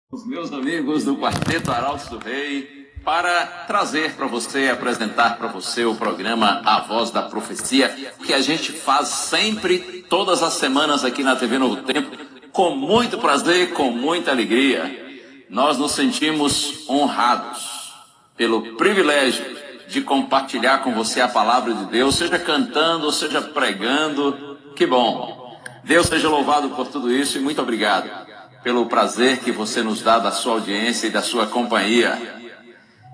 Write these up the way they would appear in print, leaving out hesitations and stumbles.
Os meus amigos do Quarteto Arautos do Rei, para trazer para você, apresentar para você o programa A Voz da Profecia, que a gente faz sempre, todas as semanas aqui na TV Novo Tempo, com muito prazer, com muita alegria. Nós nos sentimos honrados pelo privilégio de compartilhar com você a palavra de Deus, seja cantando, seja pregando. Que bom! Deus seja louvado por tudo isso e muito obrigado pelo prazer que você nos dá da sua audiência e da sua companhia.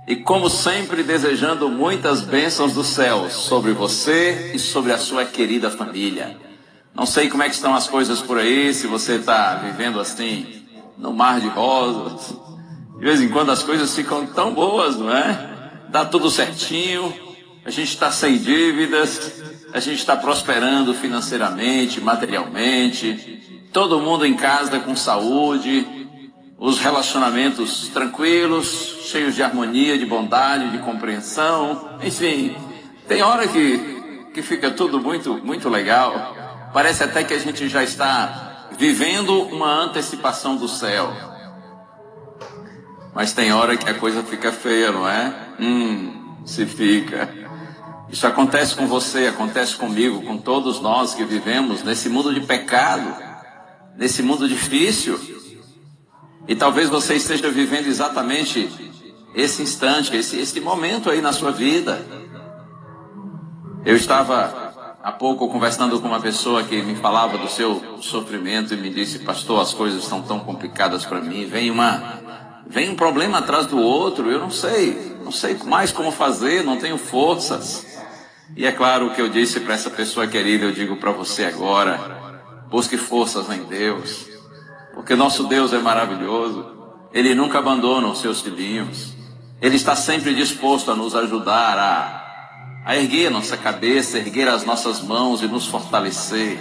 E como sempre, desejando muitas bênçãos do céu sobre você e sobre a sua querida família. Não sei como é que estão as coisas por aí, se você está vivendo assim, no mar de rosas. De vez em quando as coisas ficam tão boas, não é? Dá tudo certinho, a gente está sem dívidas, a gente está prosperando financeiramente, materialmente. Todo mundo em casa com saúde, os relacionamentos tranquilos, cheios de harmonia, de bondade, de compreensão. Enfim, tem hora que fica tudo muito legal. Parece até que a gente já está vivendo uma antecipação do céu. Mas tem hora que a coisa fica feia, não é? Se fica. Isso acontece com você, acontece comigo, com todos nós que vivemos nesse mundo de pecado, nesse mundo difícil. E talvez você esteja vivendo exatamente esse instante, esse momento aí na sua vida. Eu estava há pouco conversando com uma pessoa que me falava do seu sofrimento e me disse: pastor, as coisas estão tão complicadas para mim, vem um problema atrás do outro, eu não sei mais como fazer, não tenho forças. E é claro que eu disse para essa pessoa querida, eu digo para você agora: busque forças em Deus, porque nosso Deus é maravilhoso. Ele nunca abandona os seus filhinhos. Ele está sempre disposto a nos ajudar a erguer nossa cabeça, erguer as nossas mãos e nos fortalecer.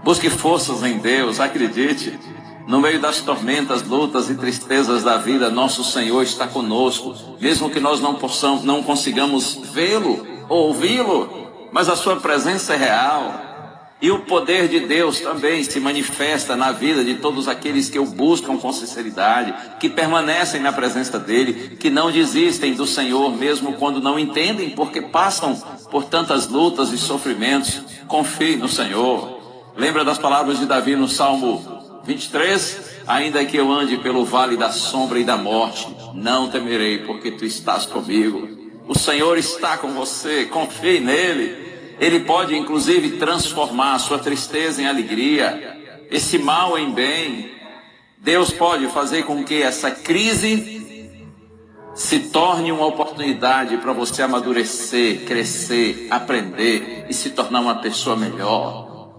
Busque forças em Deus, acredite. No meio das tormentas, lutas e tristezas da vida, nosso Senhor está conosco, mesmo que nós não consigamos vê-lo ou ouvi-lo, mas a sua presença é real. E o poder de Deus também se manifesta na vida de todos aqueles que o buscam com sinceridade, que permanecem na presença dEle, que não desistem do Senhor mesmo quando não entendem, porque passam por tantas lutas e sofrimentos. Confie no Senhor. Lembra das palavras de Davi no Salmo 23? Ainda que eu ande pelo vale da sombra e da morte, não temerei, porque tu estás comigo. O Senhor está com você, confie nele. Ele pode, inclusive, transformar a sua tristeza em alegria, esse mal em bem. Deus pode fazer com que essa crise se torne uma oportunidade para você amadurecer, crescer, aprender e se tornar uma pessoa melhor.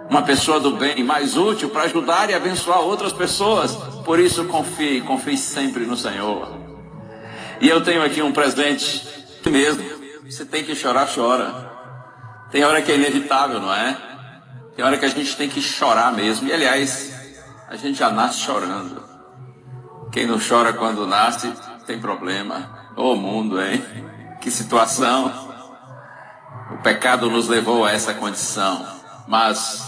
Uma pessoa do bem, mais útil para ajudar e abençoar outras pessoas. Por isso, confie sempre no Senhor. E eu tenho aqui um presente mesmo. Você tem que chorar, chora. Tem hora que é inevitável, não é? Tem hora que a gente tem que chorar mesmo. E, aliás, a gente já nasce chorando. Quem não chora quando nasce, tem problema. Ô mundo, hein? Que situação. O pecado nos levou a essa condição. Mas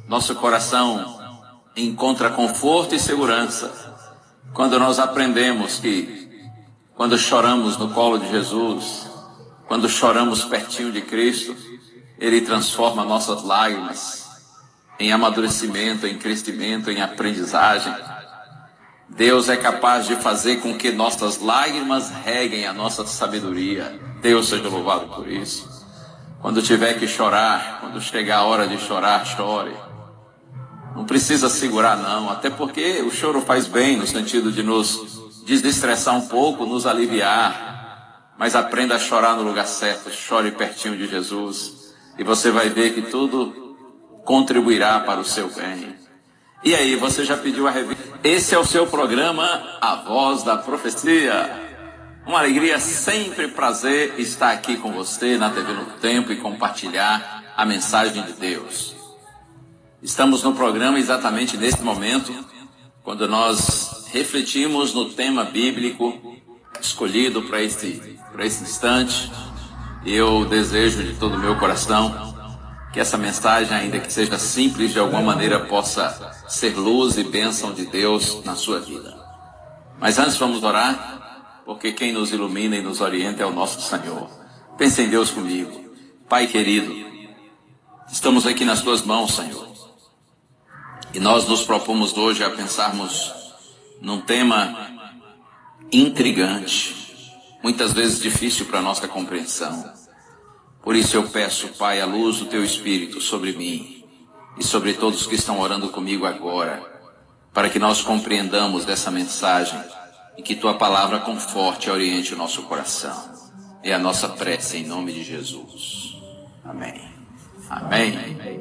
nosso coração encontra conforto e segurança quando nós aprendemos que, quando choramos no colo de Jesus, quando choramos pertinho de Cristo, Ele transforma nossas lágrimas em amadurecimento, em crescimento, em aprendizagem. Deus é capaz de fazer com que nossas lágrimas reguem a nossa sabedoria. Deus seja louvado por isso. Quando tiver que chorar, quando chegar a hora de chorar, chore. Não precisa segurar não, até porque o choro faz bem no sentido de nos desestressar um pouco, nos aliviar. Mas aprenda a chorar no lugar certo, chore pertinho de Jesus. E você vai ver que tudo contribuirá para o seu bem. E aí, você já pediu a revista? Esse é o seu programa, A Voz da Profecia. Uma alegria, sempre prazer estar aqui com você na TV Novo Tempo e compartilhar a mensagem de Deus. Estamos no programa exatamente nesse momento, quando nós refletimos no tema bíblico escolhido para esse instante. Eu desejo de todo o meu coração Que essa mensagem, ainda que seja simples, de alguma maneira possa ser luz e bênção de Deus na sua vida. Mas antes vamos orar, porque quem nos ilumina e nos orienta é o nosso Senhor. Pense em Deus comigo. Pai querido, estamos aqui nas tuas mãos, Senhor. E nós nos propomos hoje a pensarmos num tema intrigante, muitas vezes difícil para a nossa compreensão. Por isso eu peço, Pai, a luz do Teu Espírito sobre mim e sobre todos que estão orando comigo agora, para que nós compreendamos dessa mensagem e que Tua palavra conforte e oriente o nosso coração. É a nossa prece em nome de Jesus. Amém. Amém.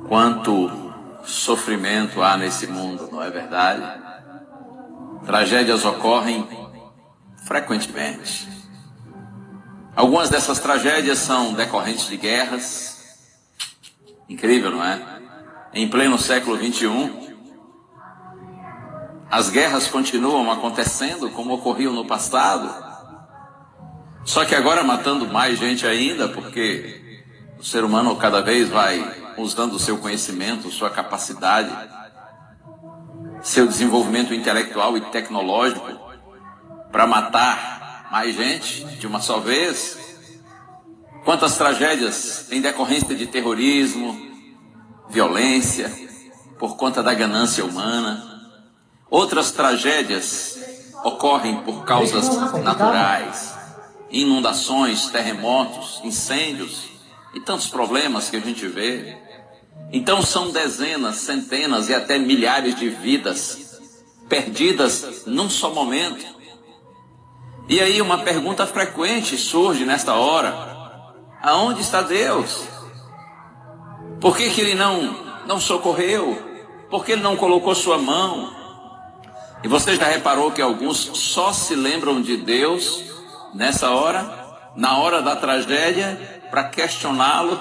Quanto sofrimento há nesse mundo, não é verdade? Tragédias ocorrem frequentemente. Algumas dessas tragédias são decorrentes de guerras. Incrível, não é? Em pleno século XXI, as guerras continuam acontecendo como ocorriam no passado. Só que agora matando mais gente ainda, porque o ser humano cada vez vai usando o seu conhecimento, sua capacidade, seu desenvolvimento intelectual e tecnológico para matar mais gente de uma só vez. Quantas tragédias em decorrência de terrorismo, violência, por conta da ganância humana. Outras tragédias ocorrem por causas naturais, inundações, terremotos, incêndios e tantos problemas que a gente vê. Então são dezenas, centenas e até milhares de vidas perdidas num só momento. E aí uma pergunta frequente surge nesta hora: aonde está Deus? Por que Ele não socorreu? Por que Ele não colocou sua mão? E você já reparou que alguns só se lembram de Deus nessa hora, na hora da tragédia, para questioná-lo,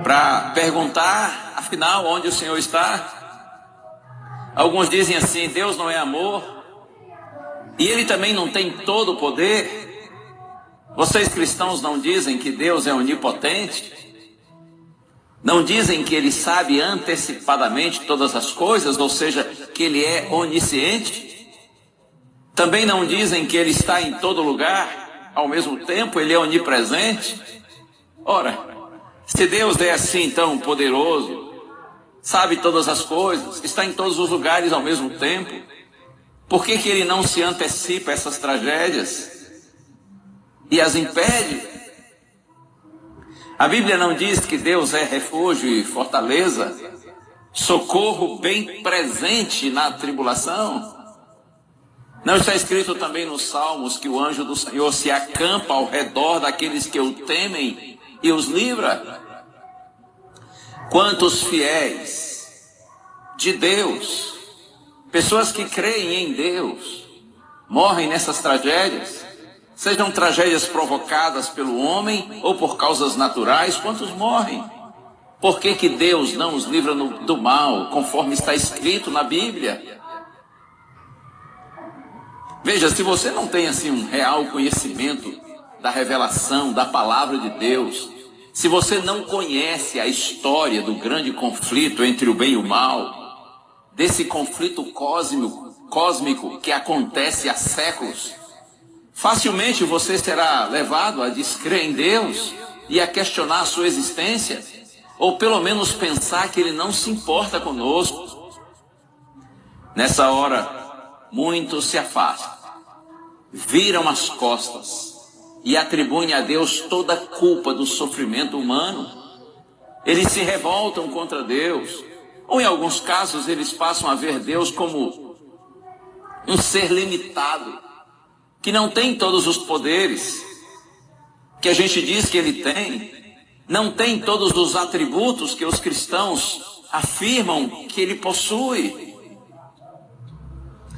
para perguntar, afinal, onde o Senhor está? Alguns dizem assim: Deus não é amor, e Ele também não tem todo o poder. Vocês cristãos não dizem que Deus é onipotente? Não dizem que Ele sabe antecipadamente todas as coisas, ou seja, que Ele é onisciente? Também não dizem que Ele está em todo lugar, ao mesmo tempo Ele é onipresente? Ora, se Deus é assim tão poderoso, sabe todas as coisas, está em todos os lugares ao mesmo tempo, por que Ele não se antecipa a essas tragédias e as impede? A Bíblia não diz que Deus é refúgio e fortaleza, socorro bem presente na tribulação? Não está escrito também nos Salmos que o anjo do Senhor se acampa ao redor daqueles que o temem e os livra? Quantos fiéis de Deus, pessoas que creem em Deus, morrem nessas tragédias? Sejam tragédias provocadas pelo homem ou por causas naturais, quantos morrem? Por que Deus não os livra do mal, conforme está escrito na Bíblia? Veja, se você não tem assim um real conhecimento da revelação, da palavra de Deus, se você não conhece a história do grande conflito entre o bem e o mal, desse conflito cósmico que acontece há séculos, facilmente você será levado a descrer em Deus e a questionar a sua existência, ou pelo menos pensar que Ele não se importa conosco. Nessa hora, muitos se afastam, viram as costas e atribuem a Deus toda a culpa do sofrimento humano. Eles se revoltam contra Deus, ou em alguns casos eles passam a ver Deus como um ser limitado, que não tem todos os poderes que a gente diz que Ele tem, não tem todos os atributos que os cristãos afirmam que Ele possui.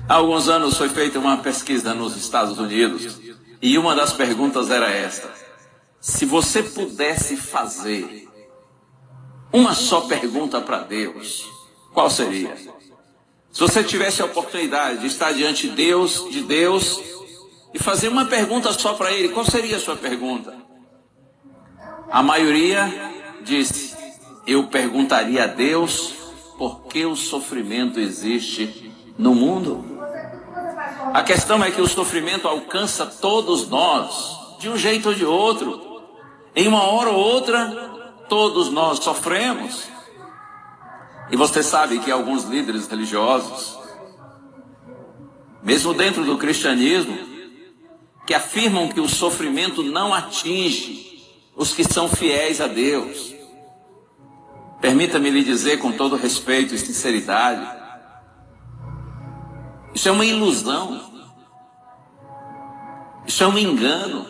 Há alguns anos foi feita uma pesquisa nos Estados Unidos e uma das perguntas era esta: se você pudesse fazer uma só pergunta para Deus, qual seria? Se você tivesse a oportunidade de estar diante de Deus e fazer uma pergunta só para Ele, qual seria a sua pergunta? A maioria disse: eu perguntaria a Deus por que o sofrimento existe no mundo. A questão é que o sofrimento alcança todos nós, de um jeito ou de outro. Em uma hora ou outra, todos nós sofremos. E você sabe que alguns líderes religiosos, mesmo dentro do cristianismo, que afirmam que o sofrimento não atinge os que são fiéis a Deus. Permita-me lhe dizer com todo respeito e sinceridade, isso é uma ilusão, isso é um engano.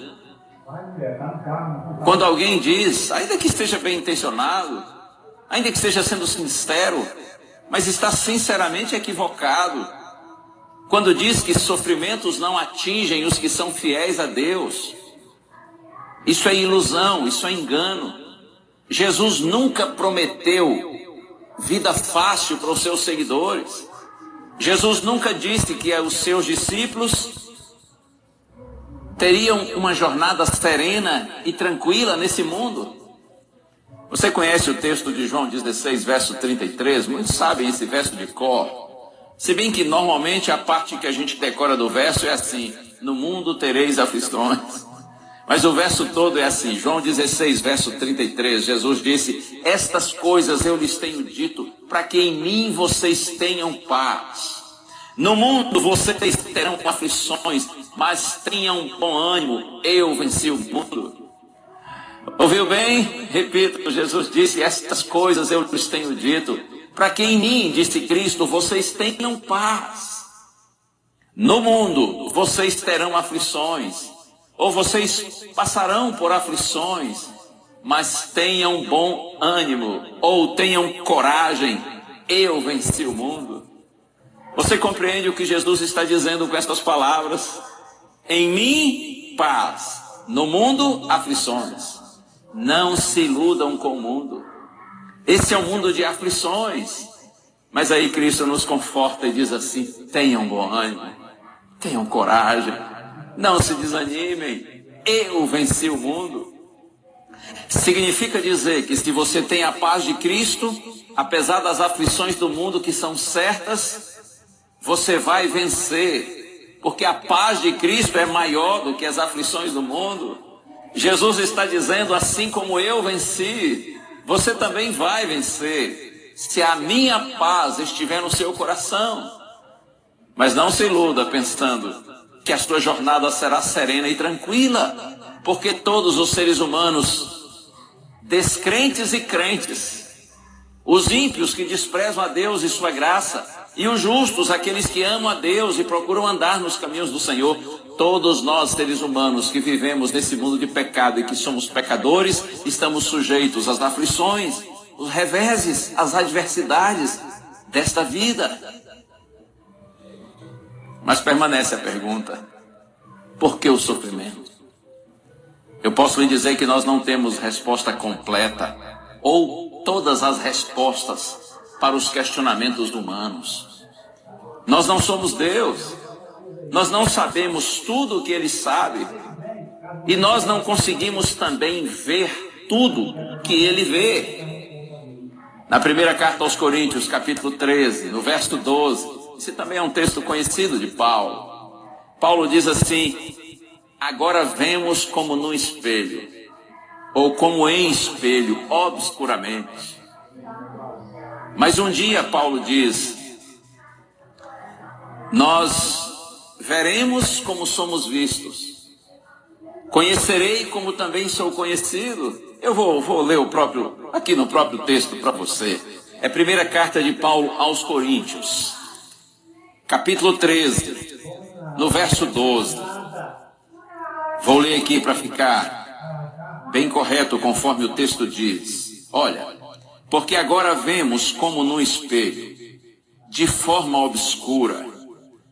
Quando alguém diz, ainda que esteja bem intencionado, ainda que esteja sendo sincero, mas está sinceramente equivocado, quando diz que sofrimentos não atingem os que são fiéis a Deus, isso é ilusão, isso é engano. Jesus nunca prometeu vida fácil para os seus seguidores. Jesus nunca disse que os seus discípulos teriam uma jornada serena e tranquila nesse mundo. Você conhece o texto de João 16, verso 33? Muitos sabem esse verso de cor. Se bem que normalmente a parte que a gente decora do verso é assim: no mundo tereis aflições. Mas o verso todo é assim, João 16, verso 33, Jesus disse: estas coisas eu lhes tenho dito, para que em mim vocês tenham paz. No mundo vocês terão aflições, mas tenham bom ânimo, eu venci o mundo. Ouviu bem? Repito, Jesus disse: estas coisas eu lhes tenho dito, para que em mim, disse Cristo, vocês tenham paz. No mundo vocês terão aflições, ou vocês passarão por aflições, mas tenham bom ânimo, ou tenham coragem, eu venci o mundo. Você compreende o que Jesus está dizendo com estas palavras? Em mim, paz, no mundo, aflições. Não se iludam com o mundo. Esse é um mundo de aflições. Mas aí Cristo nos conforta e diz assim: tenham bom ânimo, tenham coragem, não se desanimem, eu venci o mundo. Significa dizer que se você tem a paz de Cristo, apesar das aflições do mundo que são certas, você vai vencer, porque a paz de Cristo é maior do que as aflições do mundo. Jesus está dizendo: assim como eu venci, você também vai vencer, se a minha paz estiver no seu coração. Mas não se iluda pensando que a sua jornada será serena e tranquila, porque todos os seres humanos, descrentes e crentes, os ímpios que desprezam a Deus e sua graça, e os justos, aqueles que amam a Deus e procuram andar nos caminhos do Senhor, todos nós, seres humanos que vivemos nesse mundo de pecado e que somos pecadores, estamos sujeitos às aflições, os reveses, às adversidades desta vida. Mas permanece a pergunta: por que o sofrimento? Eu posso lhe dizer que nós não temos resposta completa, ou todas as respostas para os questionamentos humanos. Nós não somos Deus. Nós não sabemos tudo o que Ele sabe. E nós não conseguimos também ver tudo que Ele vê. Na primeira carta aos Coríntios, capítulo 13, no verso 12, esse também é um texto conhecido de Paulo. Paulo diz assim: agora vemos como num espelho, ou como em espelho, obscuramente. Mas um dia, Paulo diz, nós veremos como somos vistos. Conhecerei como também sou conhecido. Eu vou ler aqui no próprio texto para você. É a primeira carta de Paulo aos Coríntios, capítulo 13, no verso 12. Vou ler aqui para ficar bem correto conforme o texto diz. Olha: porque agora vemos como num espelho, de forma obscura,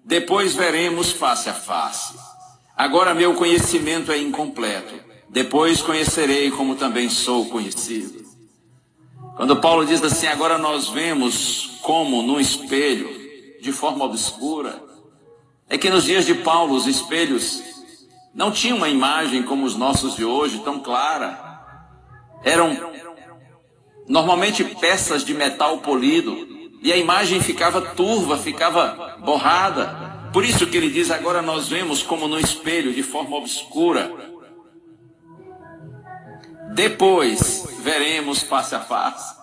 depois veremos face a face. Agora meu conhecimento é incompleto, depois conhecerei como também sou conhecido. Quando Paulo diz assim, agora nós vemos como num espelho, de forma obscura, é que nos dias de Paulo os espelhos não tinham uma imagem como os nossos de hoje, tão clara. Eram normalmente peças de metal polido, e a imagem ficava turva, ficava borrada. Por isso que ele diz, agora nós vemos como no espelho, de forma obscura. Depois veremos face a face.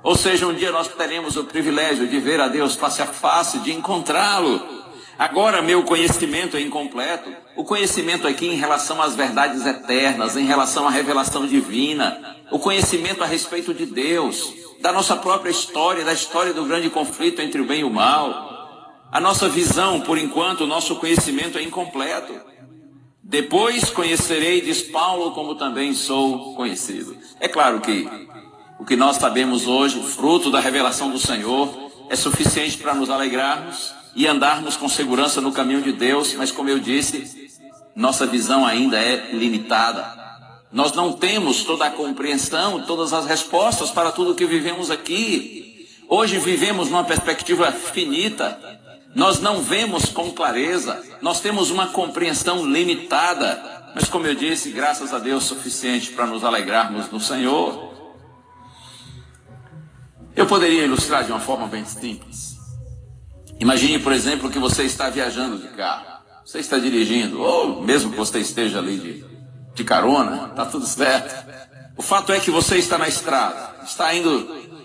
Ou seja, um dia nós teremos o privilégio de ver a Deus face a face, de encontrá-lo. Agora meu conhecimento é incompleto. O conhecimento aqui em relação às verdades eternas, em relação à revelação divina, o conhecimento a respeito de Deus, da nossa própria história, da história do grande conflito entre o bem e o mal. A nossa visão, por enquanto, o nosso conhecimento é incompleto. Depois conhecerei, diz Paulo, como também sou conhecido. É claro que o que nós sabemos hoje, fruto da revelação do Senhor, é suficiente para nos alegrarmos e andarmos com segurança no caminho de Deus, mas como eu disse, nossa visão ainda é limitada. Nós não temos toda a compreensão, todas as respostas para tudo o que vivemos aqui. Hoje vivemos numa perspectiva finita. Nós não vemos com clareza, nós temos uma compreensão limitada, mas como eu disse, graças a Deus, suficiente para nos alegrarmos no Senhor. Eu poderia ilustrar de uma forma bem simples. Imagine, por exemplo, que você está viajando de carro, você está dirigindo, ou mesmo que você esteja ali de carona, está tudo certo. O fato é que você está na estrada, está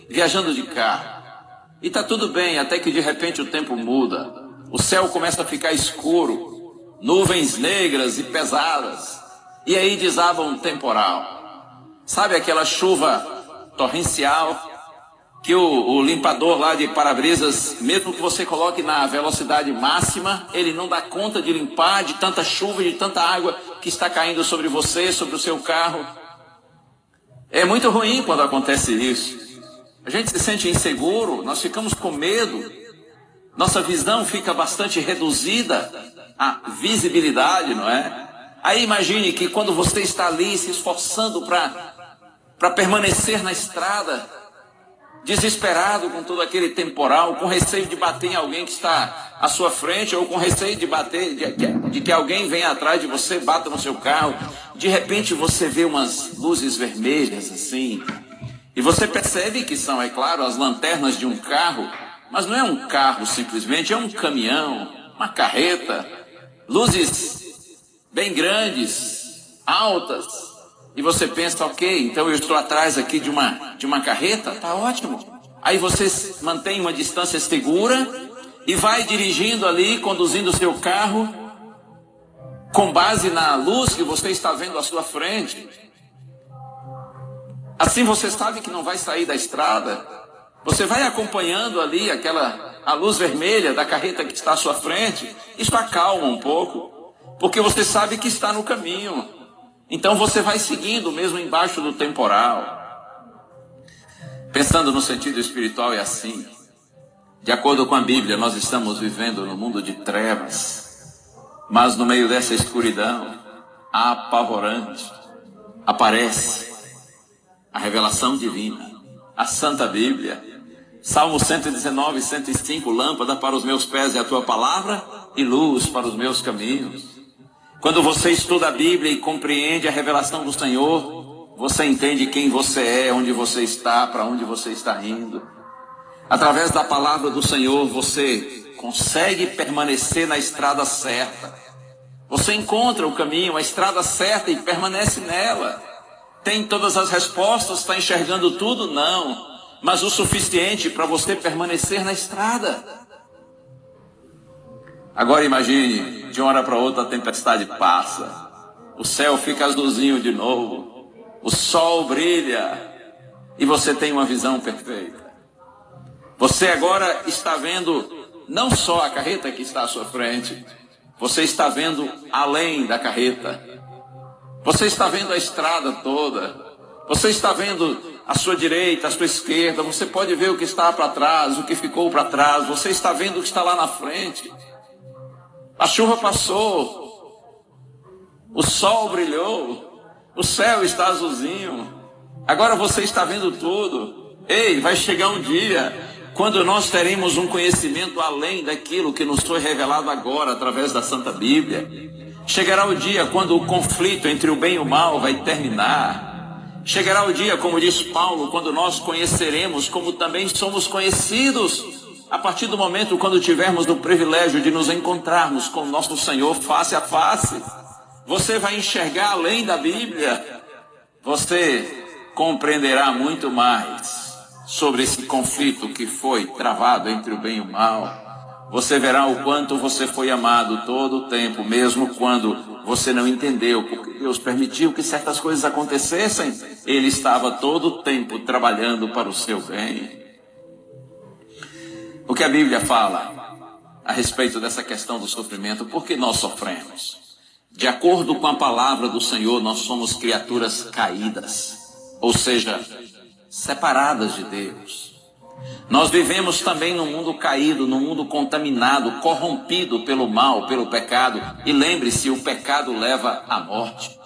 viajando de carro. E está tudo bem, até que de repente o tempo muda. O céu começa a ficar escuro, nuvens negras e pesadas. E aí desaba um temporal. Sabe aquela chuva torrencial que o limpador lá de para-brisas, mesmo que você coloque na velocidade máxima, ele não dá conta de limpar de tanta chuva e de tanta água que está caindo sobre você, sobre o seu carro. É muito ruim quando acontece isso. A gente se sente inseguro, nós ficamos com medo, nossa visão fica bastante reduzida, a visibilidade, não é? Aí imagine que quando você está ali se esforçando para permanecer na estrada, desesperado com todo aquele temporal, com receio de bater em alguém que está à sua frente, ou com receio de bater, de que alguém venha atrás de você, bata no seu carro, de repente você vê umas luzes vermelhas assim, e você percebe que são, é claro, as lanternas de um carro, mas não é um carro simplesmente, é um caminhão, uma carreta, luzes bem grandes, altas, e você pensa, ok, então eu estou atrás aqui de uma carreta, tá ótimo. Aí você mantém uma distância segura e vai dirigindo ali, conduzindo o seu carro, com base na luz que você está vendo à sua frente. Assim você sabe que não vai sair da estrada. Você vai acompanhando ali a luz vermelha da carreta que está à sua frente. Isso acalma um pouco, porque você sabe que está no caminho. Então você vai seguindo mesmo embaixo do temporal. Pensando no sentido espiritual é assim. De acordo com a Bíblia, nós estamos vivendo no mundo de trevas. Mas no meio dessa escuridão apavorante, aparece a revelação divina, a Santa Bíblia. Salmo 119, 105, lâmpada para os meus pés é a tua palavra e luz para os meus caminhos. Quando você estuda a Bíblia e compreende a revelação do Senhor, você entende quem você é, onde você está, para onde você está indo. Através da palavra do Senhor, você consegue permanecer na estrada certa. Você encontra o caminho, a estrada certa e permanece nela. Tem todas as respostas, está enxergando tudo? Não. Mas o suficiente para você permanecer na estrada. Agora imagine, de uma hora para outra a tempestade passa. O céu fica azulzinho de novo. O sol brilha. E você tem uma visão perfeita. Você agora está vendo não só a carreta que está à sua frente. Você está vendo além da carreta. Você está vendo a estrada toda. Você está vendo a sua direita, a sua esquerda. Você pode ver o que está para trás, o que ficou para trás. Você está vendo o que está lá na frente. A chuva passou. O sol brilhou. O céu está azulzinho. Agora você está vendo tudo. Ei, vai chegar um dia quando nós teremos um conhecimento além daquilo que nos foi revelado agora através da Santa Bíblia. Chegará o dia quando o conflito entre o bem e o mal vai terminar. Chegará o dia, como diz Paulo, quando nós conheceremos como também somos conhecidos. A partir do momento quando tivermos o privilégio de nos encontrarmos com o nosso Senhor face a face, você vai enxergar além da Bíblia. Você compreenderá muito mais sobre esse conflito que foi travado entre o bem e o mal. Você verá o quanto você foi amado todo o tempo, mesmo quando você não entendeu, porque Deus permitiu que certas coisas acontecessem. Ele estava todo o tempo trabalhando para o seu bem. O que a Bíblia fala a respeito dessa questão do sofrimento? Por que nós sofremos? De acordo com a palavra do Senhor, nós somos criaturas caídas, ou seja, separadas de Deus. Nós vivemos também num mundo caído, num mundo contaminado, corrompido pelo mal, pelo pecado. E lembre-se, o pecado leva à morte.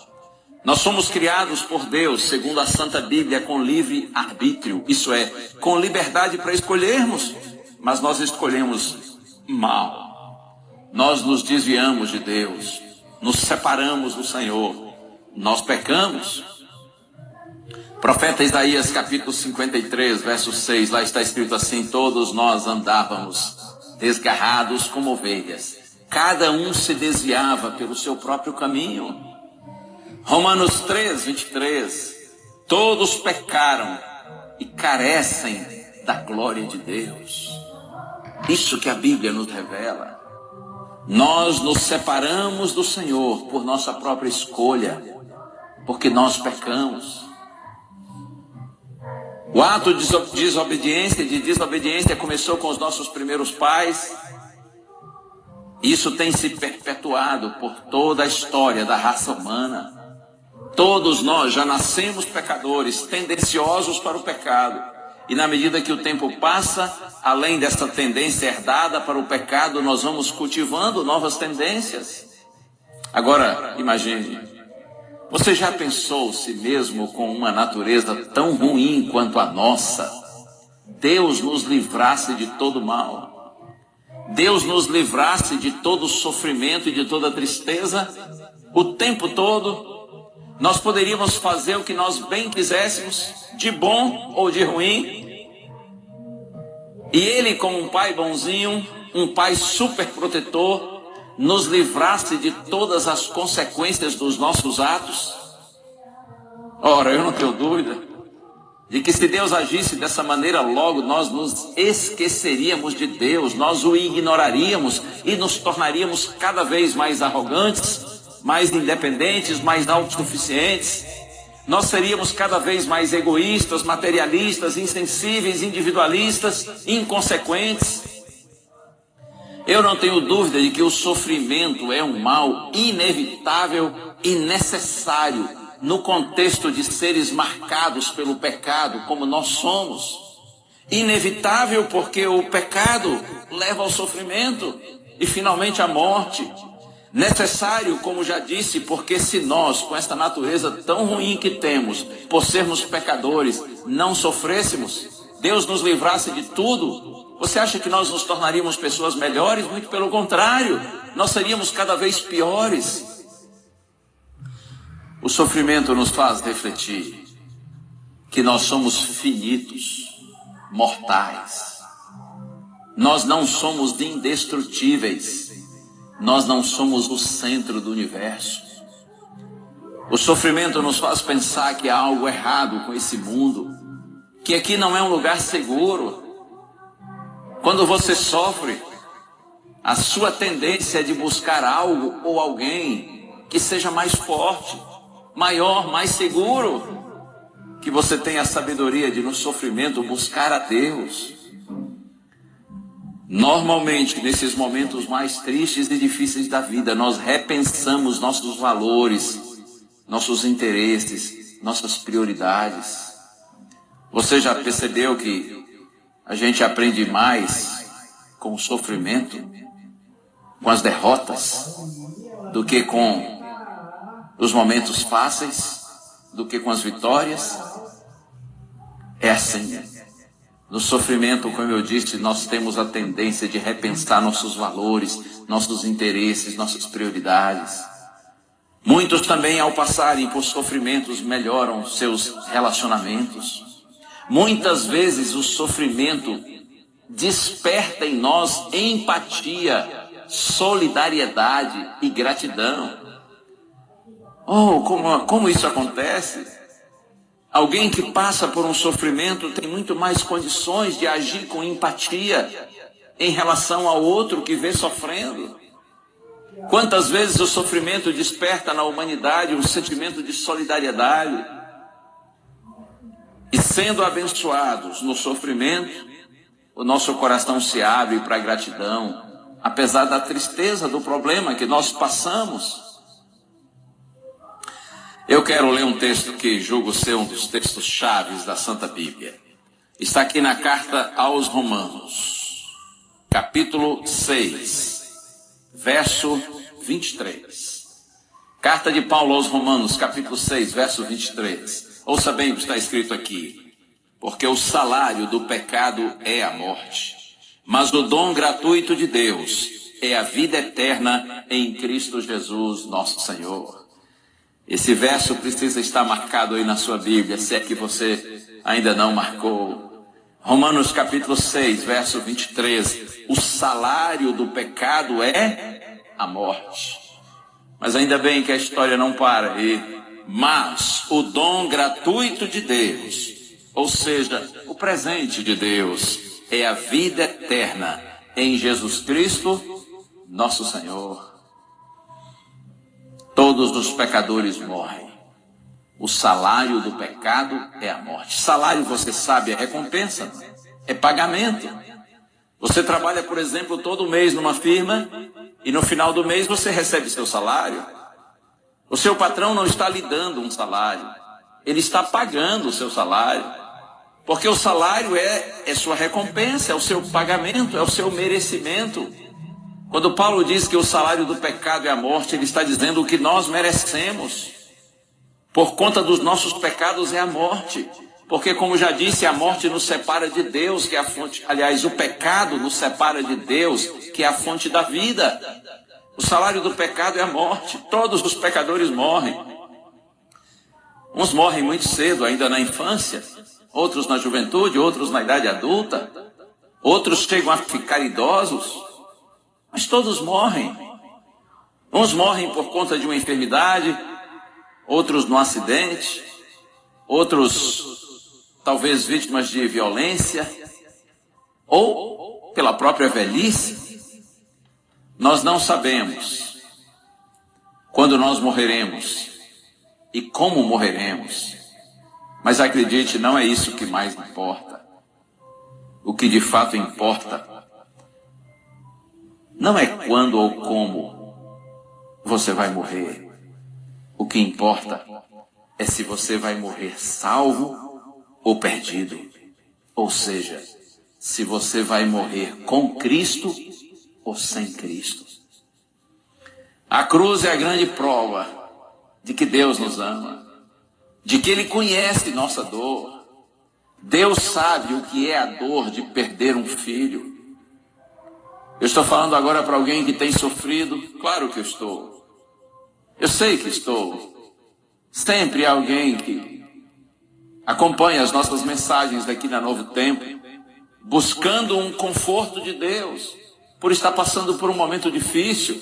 Nós somos criados por Deus, segundo a Santa Bíblia, com livre arbítrio. Isso é, com liberdade para escolhermos. Mas nós escolhemos mal. Nós nos desviamos de Deus. Nos separamos do Senhor. Nós pecamos. Profeta Isaías capítulo 53, verso 6, lá está escrito assim: todos nós andávamos desgarrados como ovelhas, cada um se desviava pelo seu próprio caminho. Romanos 3, 23, todos pecaram e carecem da glória de Deus. Isso que a Bíblia nos revela. Nós nos separamos do Senhor por nossa própria escolha, porque nós pecamos. O ato de desobediência começou com os nossos primeiros pais. Isso tem se perpetuado por toda a história da raça humana. Todos nós já nascemos pecadores, tendenciosos para o pecado. E na medida que o tempo passa, além dessa tendência herdada para o pecado, nós vamos cultivando novas tendências. Agora, imagine. Você já pensou se mesmo com uma natureza tão ruim quanto a nossa, Deus nos livrasse de todo mal? Deus nos livrasse de todo sofrimento e de toda tristeza? O tempo todo, nós poderíamos fazer o que nós bem quiséssemos, de bom ou de ruim. E Ele, como um pai bonzinho, um pai super protetor, nos livrasse de todas as consequências dos nossos atos? Ora, eu não tenho dúvida de que se Deus agisse dessa maneira, logo nós nos esqueceríamos de Deus, nós o ignoraríamos e nos tornaríamos cada vez mais arrogantes, mais independentes, mais autossuficientes. Nós seríamos cada vez mais egoístas, materialistas, insensíveis, individualistas, inconsequentes. Eu não tenho dúvida de que o sofrimento é um mal inevitável e necessário no contexto de seres marcados pelo pecado, como nós somos. Inevitável porque o pecado leva ao sofrimento e finalmente à morte. Necessário, como já disse, porque se nós, com esta natureza tão ruim que temos, por sermos pecadores, não sofrêssemos, Deus nos livrasse de tudo, você acha que nós nos tornaríamos pessoas melhores? Muito pelo contrário, nós seríamos cada vez piores. O sofrimento nos faz refletir que nós somos finitos, mortais. Nós não somos indestrutíveis. Nós não somos o centro do universo. O sofrimento nos faz pensar que há algo errado com esse mundo, que aqui não é um lugar seguro. Quando você sofre, a sua tendência é de buscar algo ou alguém que seja mais forte, maior, mais seguro. Que você tenha a sabedoria de no sofrimento buscar a Deus. Normalmente, nesses momentos mais tristes e difíceis da vida, nós repensamos nossos valores, nossos interesses, nossas prioridades. Você já percebeu que a gente aprende mais com o sofrimento, com as derrotas, do que com os momentos fáceis, do que com as vitórias? É assim. No sofrimento, como eu disse, nós temos a tendência de repensar nossos valores, nossos interesses, nossas prioridades. Muitos também, ao passarem por sofrimentos, melhoram seus relacionamentos. Muitas vezes o sofrimento desperta em nós empatia, solidariedade e gratidão. Oh, como isso acontece? Alguém que passa por um sofrimento tem muito mais condições de agir com empatia em relação ao outro que vê sofrendo. Quantas vezes o sofrimento desperta na humanidade um sentimento de solidariedade? E sendo abençoados no sofrimento, o nosso coração se abre para a gratidão, apesar da tristeza do problema que nós passamos. Eu quero ler um texto que julgo ser um dos textos chaves da Santa Bíblia. Está aqui na carta aos Romanos, capítulo 6, verso 23. Carta de Paulo aos Romanos, capítulo 6, verso 23. Ouça bem o que está escrito aqui. Porque o salário do pecado é a morte, mas o dom gratuito de Deus é a vida eterna em Cristo Jesus, nosso Senhor. Esse verso precisa estar marcado aí na sua Bíblia, se é que você ainda não marcou. Romanos capítulo 6, verso 23. O salário do pecado é a morte. Mas ainda bem que a história não para aí. Mas o dom gratuito de Deus, ou seja, o presente de Deus, é a vida eterna em Jesus Cristo, nosso Senhor. Todos os pecadores morrem. O salário do pecado é a morte. Salário, você sabe, é recompensa, é pagamento. Você trabalha, por exemplo, todo mês numa firma e no final do mês você recebe seu salário. O seu patrão não está lhe dando um salário, ele está pagando o seu salário. Porque o salário é sua recompensa, é o seu pagamento, é o seu merecimento. Quando Paulo diz que o salário do pecado é a morte, ele está dizendo o que nós merecemos. Por conta dos nossos pecados é a morte. Porque, como já disse, a morte nos separa de Deus, que é a fonte. Aliás, o pecado nos separa de Deus, que é a fonte da vida. O salário do pecado é a morte. Todos os pecadores morrem. Uns morrem muito cedo, ainda na infância. Outros na juventude, outros na idade adulta. Outros chegam a ficar idosos. Mas todos morrem. Uns morrem por conta de uma enfermidade, outros no acidente, outros talvez vítimas de violência, ou pela própria velhice. Nós não sabemos quando nós morreremos e como morreremos. Mas acredite, não é isso que mais importa. O que de fato importa não é quando ou como você vai morrer. O que importa é se você vai morrer salvo ou perdido. Ou seja, se você vai morrer com Cristo ou sem Cristo. A cruz é a grande prova de que Deus nos ama, de que Ele conhece nossa dor. Deus sabe o que é a dor de perder um filho. Eu estou falando agora para alguém que tem sofrido. Claro que eu estou. Eu sei que estou. Sempre há alguém que acompanha as nossas mensagens daqui na Novo Tempo, buscando um conforto de Deus, por estar passando por um momento difícil.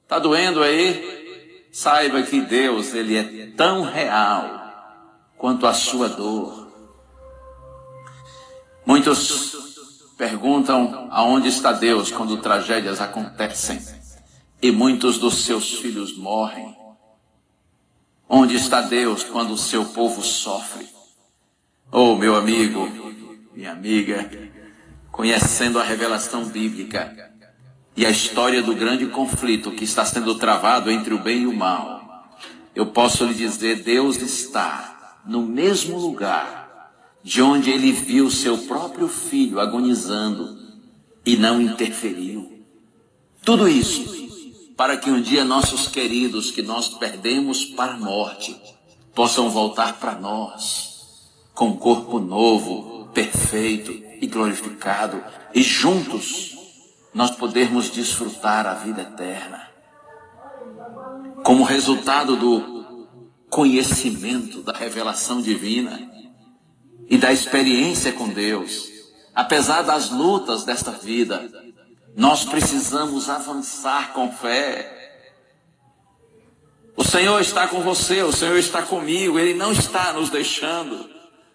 Está doendo aí? Saiba que Deus, Ele é tão real quanto a sua dor. Muitos perguntam aonde está Deus quando tragédias acontecem e muitos dos seus filhos morrem. Onde está Deus quando o seu povo sofre? Oh, meu amigo, minha amiga, conhecendo a revelação bíblica e a história do grande conflito que está sendo travado entre o bem e o mal, eu posso lhe dizer, Deus está no mesmo lugar de onde Ele viu seu próprio filho agonizando e não interferiu. Tudo isso para que um dia nossos queridos que nós perdemos para a morte possam voltar para nós com um corpo novo, perfeito e glorificado, e juntos nós podermos desfrutar a vida eterna. como resultado do conhecimento, da revelação divina e da experiência com Deus. Apesar das lutas desta vida, nós precisamos avançar com fé. O Senhor está com você, o Senhor está comigo, Ele não está nos deixando,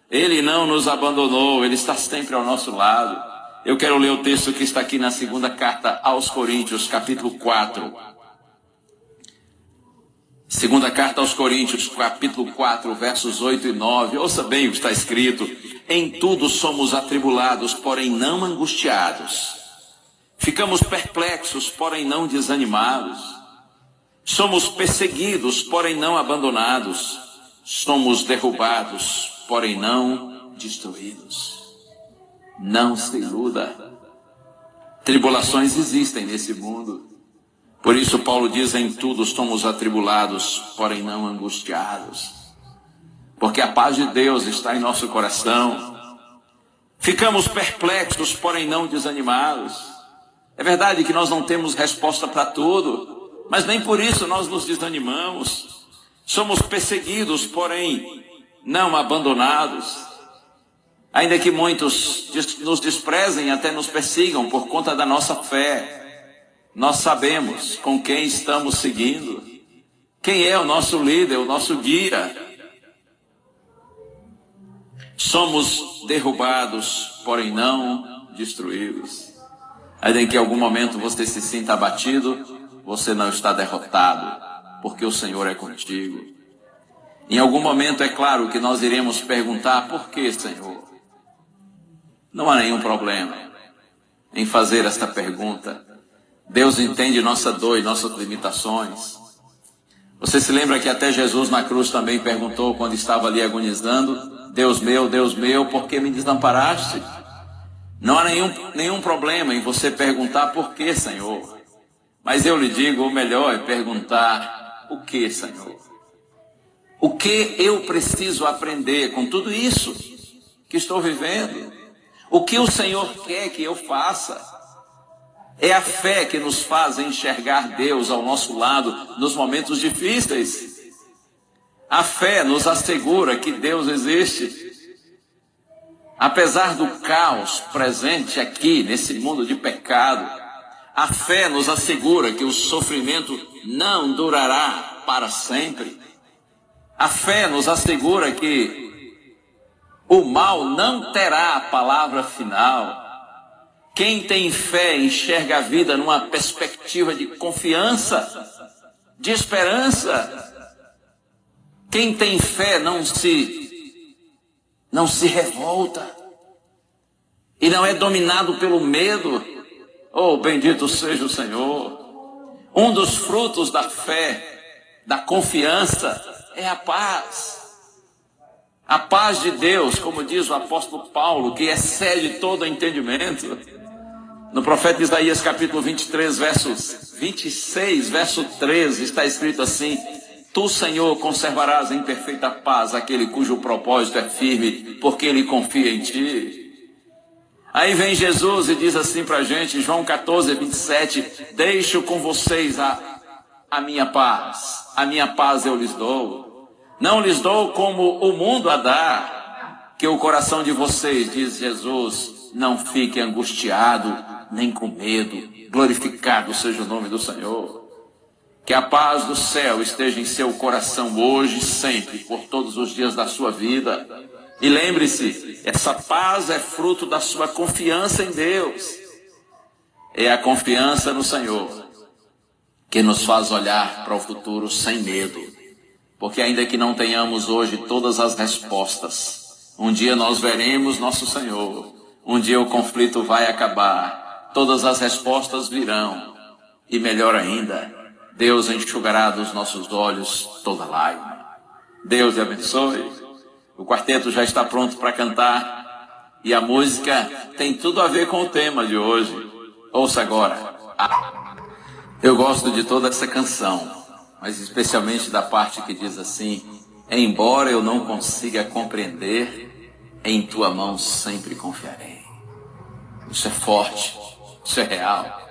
Ele não nos abandonou, Ele está sempre ao nosso lado. Eu quero ler o texto que está aqui na segunda carta aos Coríntios, capítulo 4. Segunda carta aos Coríntios, capítulo 4, versos 8 e 9. Ouça bem o que está escrito. Em tudo somos atribulados, porém não angustiados. Ficamos perplexos, porém não desanimados. Somos perseguidos, porém não abandonados. Somos derrubados, porém não destruídos. Não se iluda. Tribulações existem nesse mundo. Por isso Paulo diz, em tudo somos atribulados, porém não angustiados. Porque a paz de Deus está em nosso coração. Ficamos perplexos, porém não desanimados. É verdade que nós não temos resposta para tudo, mas nem por isso nós nos desanimamos. Somos perseguidos, porém não abandonados. Ainda que muitos nos desprezem, até nos persigam por conta da nossa fé, nós sabemos com quem estamos seguindo, quem é o nosso líder, o nosso guia. Somos derrubados, porém não destruídos. Ainda que em algum momento você se sinta abatido, você não está derrotado, porque o Senhor é contigo. Em algum momento é claro que nós iremos perguntar, por que, Senhor? Não há nenhum problema em fazer esta pergunta. Deus entende nossa dor e nossas limitações. Você se lembra que até Jesus na cruz também perguntou, quando estava ali agonizando, Deus meu, por que me desamparaste? Não há nenhum problema em você perguntar por que, Senhor. Mas eu lhe digo, o melhor é perguntar, o que, Senhor? O que eu preciso aprender com tudo isso que estou vivendo? O que o Senhor quer que eu faça? É a fé que nos faz enxergar Deus ao nosso lado nos momentos difíceis. A fé nos assegura que Deus existe. Apesar do caos presente aqui nesse mundo de pecado, a fé nos assegura que o sofrimento não durará para sempre. A fé nos assegura que o mal não terá a palavra final. Quem tem fé enxerga a vida numa perspectiva de confiança, de esperança. Quem tem fé não se revolta e não é dominado pelo medo. Oh, bendito seja o Senhor. Um dos frutos da fé, da confiança, é a paz. A paz de Deus, como diz o apóstolo Paulo, que excede todo entendimento. No profeta Isaías capítulo 23, versos 26, verso 13, está escrito assim: Tu, Senhor, conservarás em perfeita paz aquele cujo propósito é firme, porque ele confia em ti. Aí vem Jesus e diz assim para a gente, João 14, 27, deixo com vocês a minha paz eu lhes dou. Não lhes dou como o mundo a dá, que o coração de vocês, diz Jesus, não fique angustiado, nem com medo. Glorificado seja o nome do Senhor. Que a paz do céu esteja em seu coração hoje e sempre, por todos os dias da sua vida. E lembre-se, essa paz é fruto da sua confiança em Deus. É a confiança no Senhor que nos faz olhar para o futuro sem medo. Porque ainda que não tenhamos hoje todas as respostas, um dia nós veremos nosso Senhor. Um dia o conflito vai acabar. Todas as respostas virão. E melhor ainda, Deus enxugará dos nossos olhos toda lágrima. Deus te abençoe. O quarteto já está pronto para cantar. E a música tem tudo a ver com o tema de hoje. Ouça agora. Eu gosto de toda essa canção, mas especialmente da parte que diz assim: embora eu não consiga compreender, em tua mão sempre confiarei. Isso é forte, isso é real.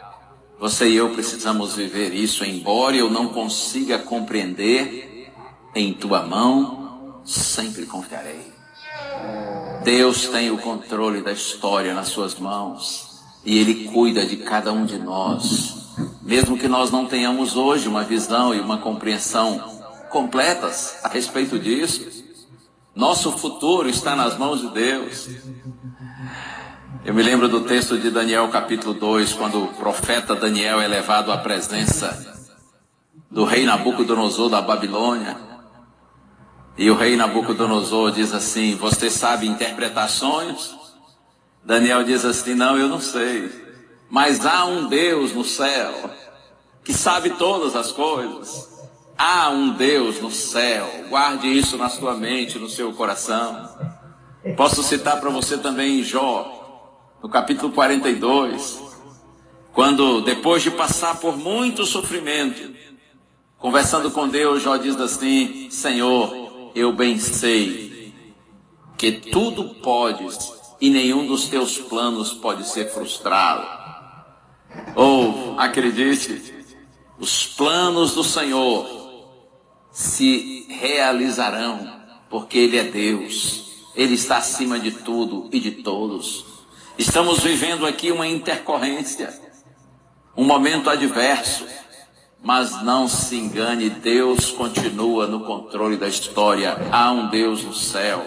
Você e eu precisamos viver isso, embora eu não consiga compreender, em tua mão sempre confiarei. Deus tem o controle da história nas suas mãos e Ele cuida de cada um de nós. Mesmo que nós não tenhamos hoje uma visão e uma compreensão completas a respeito disso, nosso futuro está nas mãos de Deus. Eu me lembro do texto de Daniel capítulo 2, quando o profeta Daniel é levado à presença do rei Nabucodonosor da Babilônia. E o rei Nabucodonosor diz assim: você sabe interpretar sonhos? Daniel diz assim: não, eu não sei. Mas há um Deus no céu que sabe todas as coisas. Há um Deus no céu. Guarde isso na sua mente, no seu coração. Posso citar para você também em Jó, no capítulo 42, quando depois de passar por muito sofrimento, conversando com Deus, Jó diz assim: Senhor, eu bem sei que tudo podes e nenhum dos teus planos pode ser frustrado. Ou, acredite, os planos do Senhor se realizarão, porque Ele é Deus, Ele está acima de tudo e de todos. Estamos vivendo aqui uma intercorrência, um momento adverso, mas não se engane, Deus continua no controle da história. Há um Deus no céu,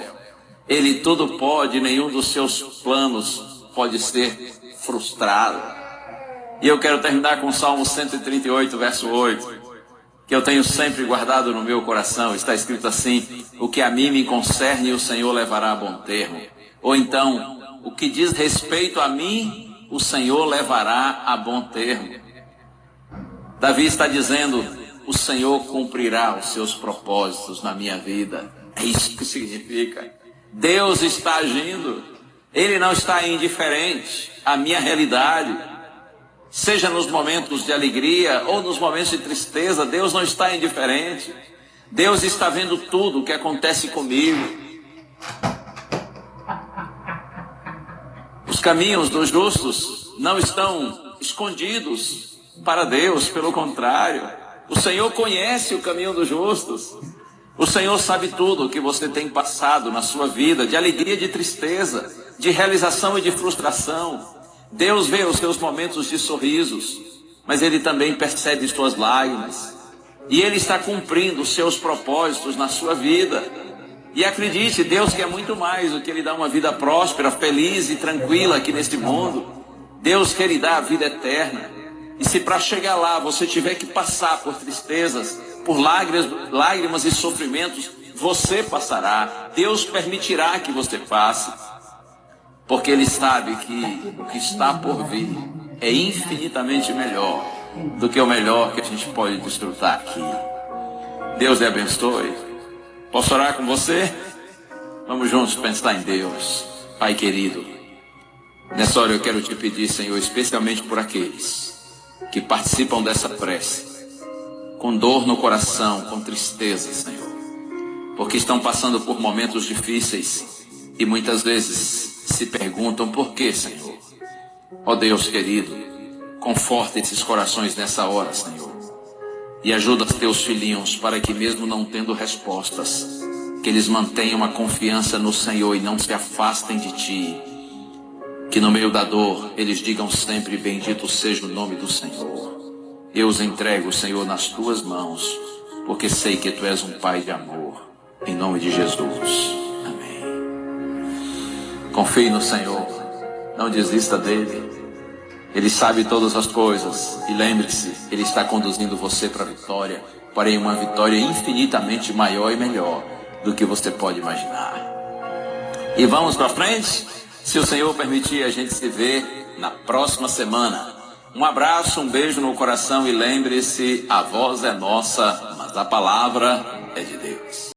Ele tudo pode, nenhum dos seus planos pode ser frustrado. E eu quero terminar com o Salmo 138, verso 8, que eu tenho sempre guardado no meu coração. Está escrito assim: o que a mim me concerne, o Senhor levará a bom termo. Ou então, o que diz respeito a mim, o Senhor levará a bom termo. Davi está dizendo: o Senhor cumprirá os seus propósitos na minha vida. É isso que significa. Deus está agindo. Ele não está indiferente à minha realidade. Seja nos momentos de alegria ou nos momentos de tristeza, Deus não está indiferente. Deus está vendo tudo o que acontece comigo. Os caminhos dos justos não estão escondidos para Deus, pelo contrário. O Senhor conhece o caminho dos justos. O Senhor sabe tudo o que você tem passado na sua vida, de alegria e de tristeza, de realização e de frustração. Deus vê os seus momentos de sorrisos, mas Ele também percebe as suas lágrimas. E Ele está cumprindo os seus propósitos na sua vida. E acredite, Deus quer muito mais do que Ele dar uma vida próspera, feliz e tranquila aqui neste mundo. Deus quer lhe dar a vida eterna. E se para chegar lá você tiver que passar por tristezas, por lágrimas e sofrimentos, você passará. Deus permitirá que você passe, porque Ele sabe que o que está por vir é infinitamente melhor do que o melhor que a gente pode desfrutar aqui. Deus lhe abençoe. Posso orar com você? Vamos juntos pensar em Deus. Pai querido, nessa hora eu quero te pedir, Senhor, especialmente por aqueles que participam dessa prece, com dor no coração, com tristeza, Senhor, porque estão passando por momentos difíceis e muitas vezes se perguntam por quê, Senhor. Ó Deus querido, conforta esses corações nessa hora, Senhor, e ajuda os teus filhinhos para que, mesmo não tendo respostas, que eles mantenham a confiança no Senhor e não se afastem de Ti. Que no meio da dor eles digam sempre: bendito seja o nome do Senhor. Eu os entrego, Senhor, nas Tuas mãos, porque sei que Tu és um Pai de amor. Em nome de Jesus. Amém. Confie no Senhor. Não desista dEle. Ele sabe todas as coisas. E lembre-se, Ele está conduzindo você para a vitória. Porém, uma vitória infinitamente maior e melhor do que você pode imaginar. E vamos para frente? Se o Senhor permitir, a gente se vê na próxima semana. Um abraço, um beijo no coração e lembre-se, a voz é nossa, mas a palavra é de Deus.